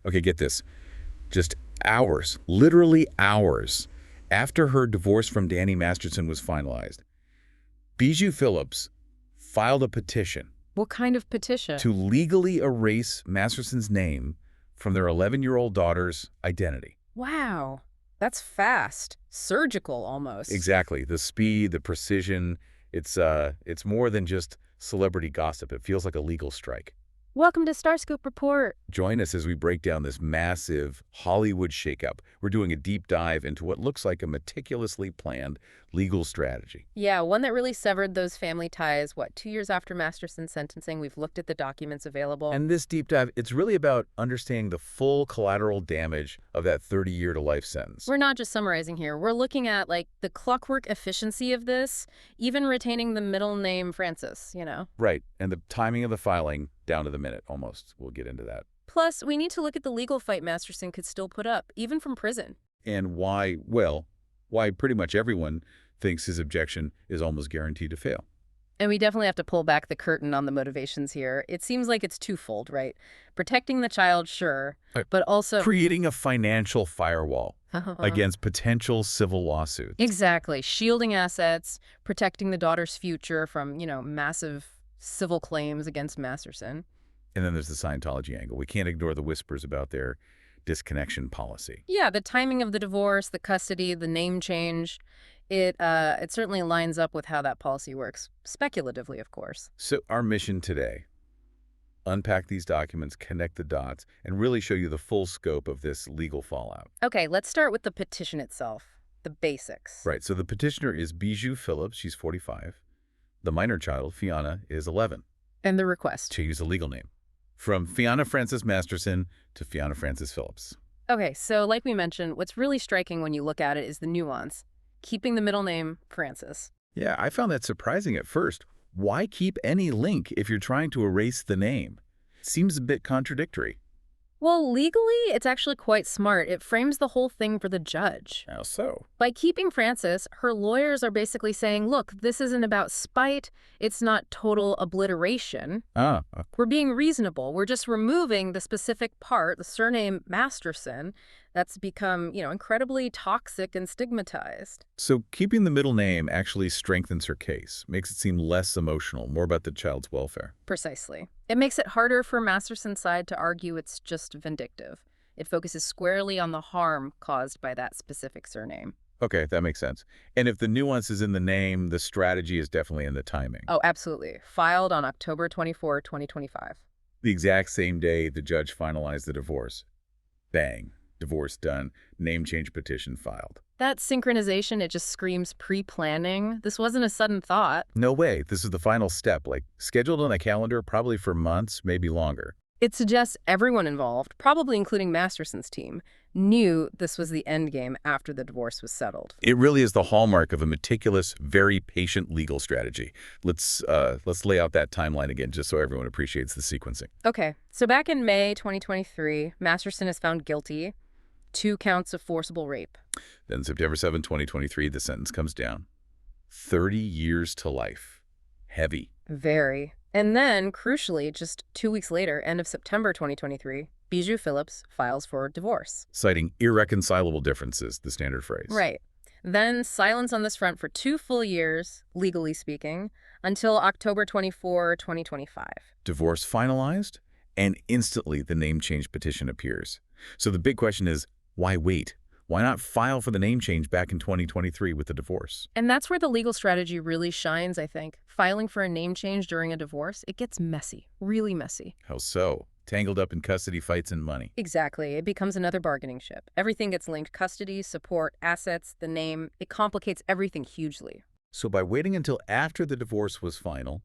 Okay, get this. Just hours, literally hours, after her divorce from Danny Masterson was finalized, Bijou Phillips filed a petition. What kind of petition? To legally erase Masterson's name from their 11-year-old daughter's identity. Wow. That's fast. Surgical, almost. Exactly. The speed, the precision, it's more than just celebrity gossip. It feels like a legal strike. Welcome to Starscoop Report. Join us as we break down this massive Hollywood shakeup. We're doing a deep dive into what looks like a meticulously planned legal strategy. Yeah, one that really severed those family ties. 2 years after Masterson's sentencing, we've looked at the documents available. And this deep dive, it's really about understanding the full collateral damage of that 30-year-to-life sentence. We're not just summarizing here. We're looking at, the clockwork efficiency of this, even retaining the middle name Francis, Right, and the timing of the filing, down to the minute, almost. We'll get into that. Plus, we need to look at the legal fight Masterson could still put up, even from prison. And why pretty much everyone thinks his objection is almost guaranteed to fail. And we definitely have to pull back the curtain on the motivations here. It seems like it's twofold, right? Protecting the child, sure, but also creating a financial firewall against potential civil lawsuits. Exactly. Shielding assets, protecting the daughter's future from, massive civil claims against Masterson. And then there's the Scientology angle. We can't ignore the whispers about their disconnection policy. Yeah, the timing of the divorce, the custody, the name change, it certainly lines up with how that policy works, speculatively, of course. So our mission today, unpack these documents, connect the dots, and really show you the full scope of this legal fallout. Okay, let's start with the petition itself, the basics. Right, so the petitioner is Bijou Phillips. She's 45. The minor child, Fianna, is 11. And the request? To use a legal name. From Fianna Frances Masterson to Fianna Frances Phillips. Okay, so like we mentioned, what's really striking when you look at it is the nuance. Keeping the middle name Francis. Yeah, I found that surprising at first. Why keep any link if you're trying to erase the name? Seems a bit contradictory. Well, legally, it's actually quite smart. It frames the whole thing for the judge. How so? By keeping Francis, her lawyers are basically saying, look, this isn't about spite. It's not total obliteration. We're being reasonable. We're just removing the specific part, the surname Masterson, that's become, incredibly toxic and stigmatized. So keeping the middle name actually strengthens her case, makes it seem less emotional, more about the child's welfare. Precisely. It makes it harder for Masterson's side to argue it's just vindictive. It focuses squarely on the harm caused by that specific surname. Okay, that makes sense. And if the nuance is in the name, the strategy is definitely in the timing. Oh, absolutely. Filed on October 24, 2025. The exact same day the judge finalized the divorce. Bang. Divorce done. Name change petition filed. That synchronization, it just screams pre-planning. This wasn't a sudden thought. No way. This is the final step, scheduled on a calendar probably for months, maybe longer. It suggests everyone involved, probably including Masterson's team, knew this was the end game after the divorce was settled. It really is the hallmark of a meticulous, very patient legal strategy. Let's lay out that timeline again, just so everyone appreciates the sequencing. Okay, so back in May 2023, Masterson is found guilty. 2 counts of forcible rape. Then September 7, 2023, the sentence comes down. 30 years to life. Heavy. Very. And then, crucially, just 2 weeks later, end of September 2023, Bijou Phillips files for divorce. Citing irreconcilable differences, the standard phrase. Right. Then silence on this front for 2 full years, legally speaking, until October 24, 2025. Divorce finalized, and instantly the name change petition appears. So the big question is, why wait? Why not file for the name change back in 2023 with the divorce? And that's where the legal strategy really shines, I think. Filing for a name change during a divorce, it gets messy, really messy. How so? Tangled up in custody fights and money. Exactly. It becomes another bargaining chip. Everything gets linked: custody, support, assets, the name. It complicates everything hugely. So by waiting until after the divorce was final,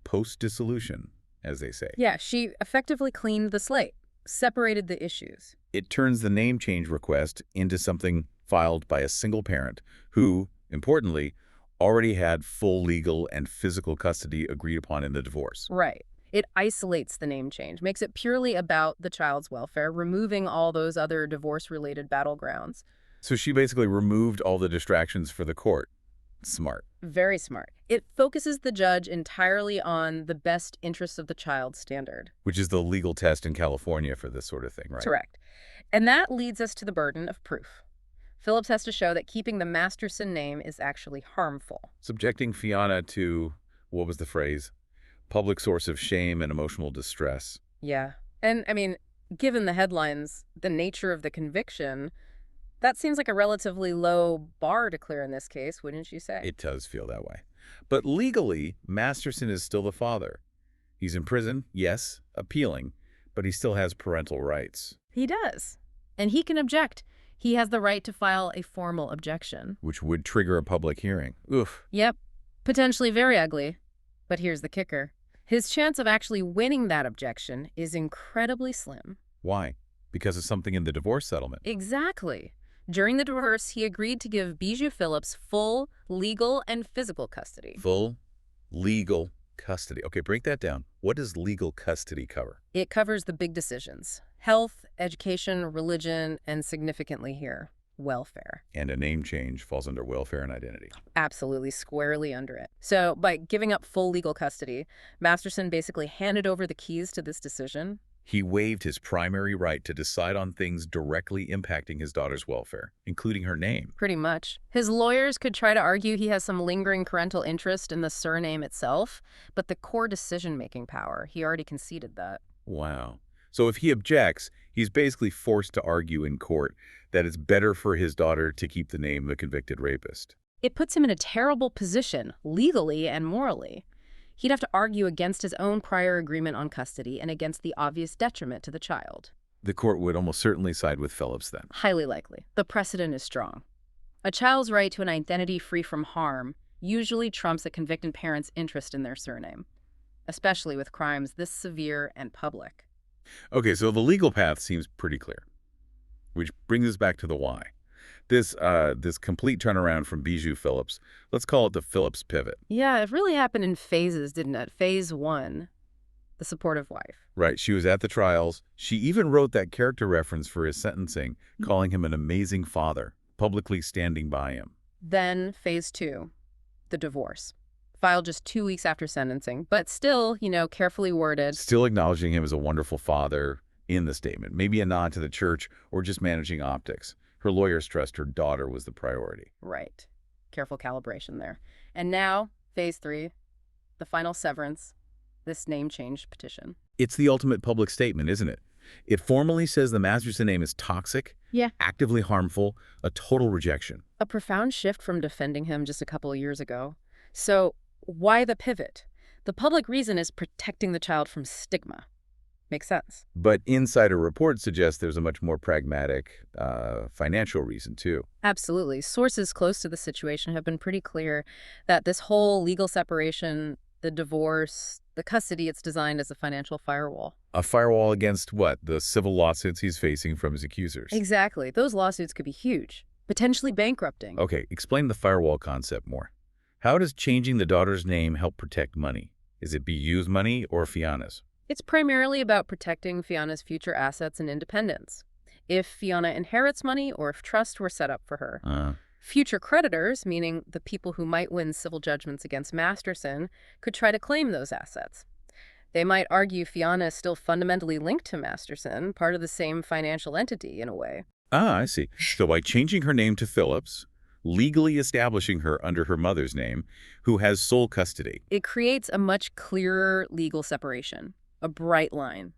post-dissolution, as they say. Yeah, she effectively cleaned the slate, separated the issues. It turns the name change request into something filed by a single parent who, importantly, already had full legal and physical custody agreed upon in the divorce. Right. It isolates the name change, makes it purely about the child's welfare, removing all those other divorce-related battlegrounds. So she basically removed all the distractions for the court. Smart. Very smart. It focuses the judge entirely on the best interests of the child standard. Which is the legal test in California for this sort of thing, right? Correct. And that leads us to the burden of proof. Phillips has to show that keeping the Masterson name is actually harmful. Subjecting Fianna to, what was the phrase? Public source of shame and emotional distress. Yeah. And, I mean, given the headlines, the nature of the conviction, that seems like a relatively low bar to clear in this case, wouldn't you say? It does feel that way. But legally, Masterson is still the father. He's in prison, yes, appealing, but he still has parental rights. He does. And he can object. He has the right to file a formal objection. Which would trigger a public hearing. Oof. Yep. Potentially very ugly. But here's the kicker. His chance of actually winning that objection is incredibly slim. Why? Because of something in the divorce settlement. Exactly. During the divorce, he agreed to give Bijou Phillips full legal and physical custody. Full legal custody. Okay, break that down. What does legal custody cover? It covers the big decisions: health, education, religion, and significantly here, welfare. And a name change falls under welfare and identity. Absolutely squarely under it. So by giving up full legal custody, Masterson basically handed over the keys to this decision. He waived his primary right to decide on things directly impacting his daughter's welfare, including her name. Pretty much. His lawyers could try to argue he has some lingering parental interest in the surname itself, but the core decision-making power, he already conceded that. Wow. So if he objects, he's basically forced to argue in court that it's better for his daughter to keep the name of the convicted rapist. It puts him in a terrible position, legally and morally. He'd have to argue against his own prior agreement on custody and against the obvious detriment to the child. The court would almost certainly side with Phillips then. Highly likely. The precedent is strong. A child's right to an identity free from harm usually trumps a convicted parent's interest in their surname, especially with crimes this severe and public. Okay, so the legal path seems pretty clear, which brings us back to the why. This complete turnaround from Bijou Phillips, let's call it the Phillips pivot. Yeah, it really happened in phases, didn't it? Phase 1, the supportive wife. Right, she was at the trials. She even wrote that character reference for his sentencing, calling him an amazing father, publicly standing by him. Then phase 2, the divorce. Filed just 2 weeks after sentencing, but still, carefully worded. Still acknowledging him as a wonderful father in the statement. Maybe a nod to the church or just managing optics. Her lawyers stressed her daughter was the priority. Right. Careful calibration there. And now, phase 3, the final severance, this name change petition. It's the ultimate public statement, isn't it? It formally says the Masterson name is toxic, actively harmful, a total rejection. A profound shift from defending him just a couple of years ago. So why the pivot? The public reason is protecting the child from stigma. Makes sense. But insider reports suggest there's a much more pragmatic financial reason, too. Absolutely. Sources close to the situation have been pretty clear that this whole legal separation, the divorce, the custody, it's designed as a financial firewall. A firewall against what? The civil lawsuits he's facing from his accusers. Exactly. Those lawsuits could be huge, potentially bankrupting. Okay, explain the firewall concept more. How does changing the daughter's name help protect money? Is it Bijou's money or Fianna's? It's primarily about protecting Fianna's future assets and independence. If Fianna inherits money or if trust were set up for her. Future creditors, meaning the people who might win civil judgments against Masterson, could try to claim those assets. They might argue Fianna is still fundamentally linked to Masterson, part of the same financial entity in a way. I see. So by changing her name to Phillips, legally establishing her under her mother's name, who has sole custody. It creates a much clearer legal separation. A bright line.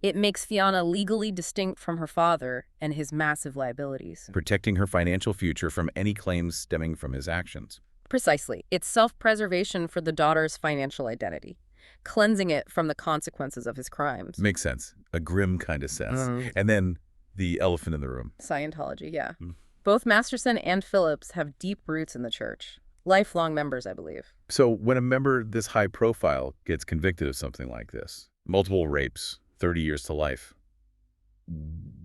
It makes Fianna legally distinct from her father and his massive liabilities. Protecting her financial future from any claims stemming from his actions. Precisely. It's self-preservation for the daughter's financial identity, cleansing it from the consequences of his crimes. Makes sense. A grim kind of sense. And then the elephant in the room. Scientology, yeah. Both Masterson and Phillips have deep roots in the church. Lifelong members, I believe. So when a member this high profile gets convicted of something like this, multiple rapes, 30 years to life,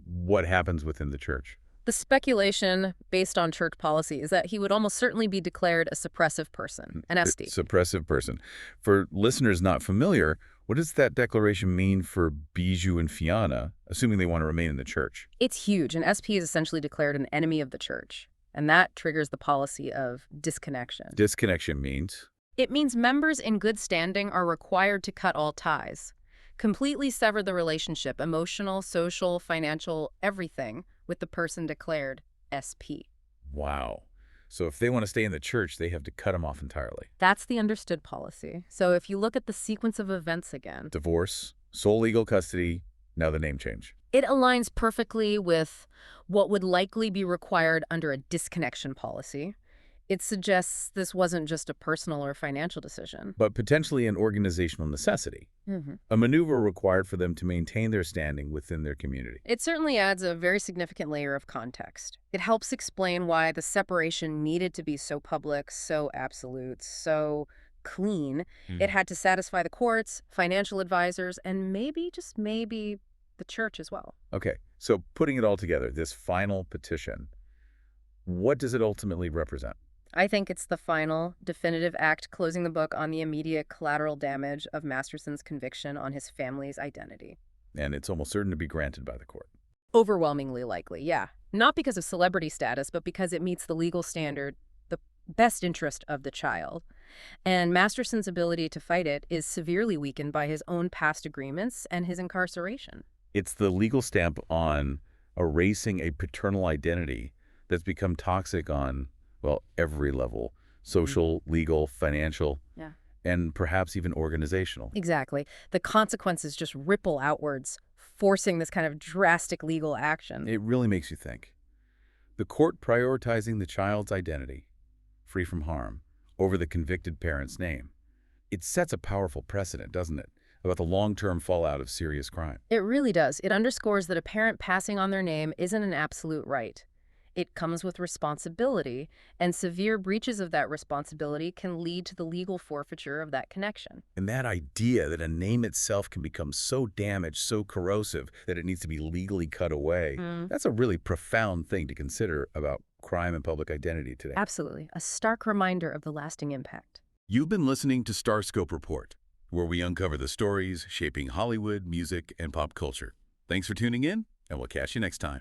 what happens within the church? The speculation, based on church policy, is that he would almost certainly be declared a suppressive person, an SP. Suppressive person. For listeners not familiar, what does that declaration mean for Bijou and Fianna, assuming they want to remain in the church? It's huge. An SP is essentially declared an enemy of the church. And that triggers the policy of disconnection. Disconnection means? It means members in good standing are required to cut all ties, completely sever the relationship, emotional, social, financial, everything, with the person declared SP. Wow. So if they want to stay in the church, they have to cut them off entirely. That's the understood policy. So if you look at the sequence of events again, Divorce, sole legal custody, now the name change. it aligns perfectly with what would likely be required under a disconnection policy. It suggests this wasn't just a personal or financial decision. But potentially an organizational necessity. A maneuver required for them to maintain their standing within their community. It certainly adds a very significant layer of context. It helps explain why the separation needed to be so public, so absolute, so clean. It had to satisfy the courts, financial advisors, and maybe, just maybe, the church as well. Okay, so putting it all together, this final petition, what does it ultimately represent? I think it's the final, definitive act closing the book on the immediate collateral damage of Masterson's conviction on his family's identity. And it's almost certain to be granted by the court. Overwhelmingly likely, yeah. Not because of celebrity status, but because it meets the legal standard, the best interest of the child. And Masterson's ability to fight it is severely weakened by his own past agreements and his incarceration. It's the legal stamp on erasing a paternal identity that's become toxic on, well, every level. Social, legal, financial, and perhaps even organizational. Exactly. The consequences just ripple outwards, forcing this kind of drastic legal action. It really makes you think. The court prioritizing the child's identity, free from harm, over the convicted parent's name. It sets a powerful precedent, doesn't it, about the long-term fallout of serious crime. It really does. It underscores that a parent passing on their name isn't an absolute right. It comes with responsibility, and severe breaches of that responsibility can lead to the legal forfeiture of that connection. And that idea that a name itself can become so damaged, so corrosive, that it needs to be legally cut away, that's a really profound thing to consider about crime and public identity today. Absolutely. A stark reminder of the lasting impact. You've been listening to Starscope Report, where we uncover the stories shaping Hollywood, music, and pop culture. Thanks for tuning in, and we'll catch you next time.